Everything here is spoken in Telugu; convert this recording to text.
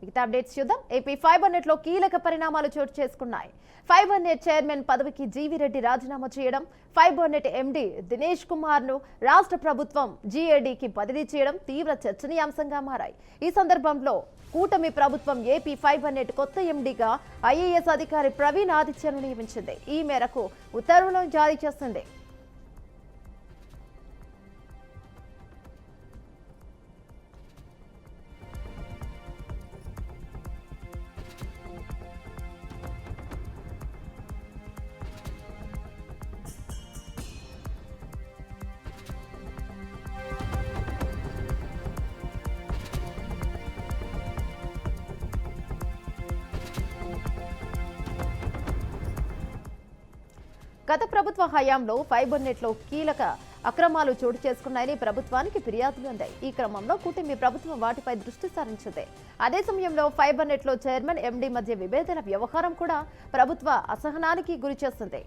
మిగతా అప్డేట్స్ చూద్దాం. ఏపీ ఫైబర్ నెట్ లో కీలక పరిణామాలు చోటు చేసుకున్నాయి. ఫైబర్ నెట్ చైర్మన్ పదవికి జీవీరెడ్డి రాజీనామా చేయడం, fibre net MD Dinesh Kumar ను రాష్ట్ర ప్రభుత్వం జీఏడీకి బదిలీ చేయడం తీవ్ర చర్చనీయాంశంగా మారాయి. ఈ సందర్భంలో కూటమి ప్రభుత్వం ఏపీ ఫైబర్ నెట్ కొత్త ఎండీగా ఐఏఎస్ అధికారి ప్రవీణ్ ఆదిత్యను నియమించింది. ఈ మేరకు ఉత్తర్వులను జారీ చేసింది. గత ప్రభుత్వ హయాంలో ఫైబర్ నెట్ లో కీలక అక్రమాలు చోటు చేసుకున్నాయని ప్రభుత్వానికి ఫిర్యాదులు అందాయి. ఈ క్రమంలో కూటమి ప్రభుత్వం వాటిపై దృష్టి సారించింది. అదే సమయంలో ఫైబర్ నెట్ లో చైర్మన్ ఎండీ మధ్య విభేదాల వ్యవహారం కూడా ప్రభుత్వ అసహనానికి గురిచేస్తుంది.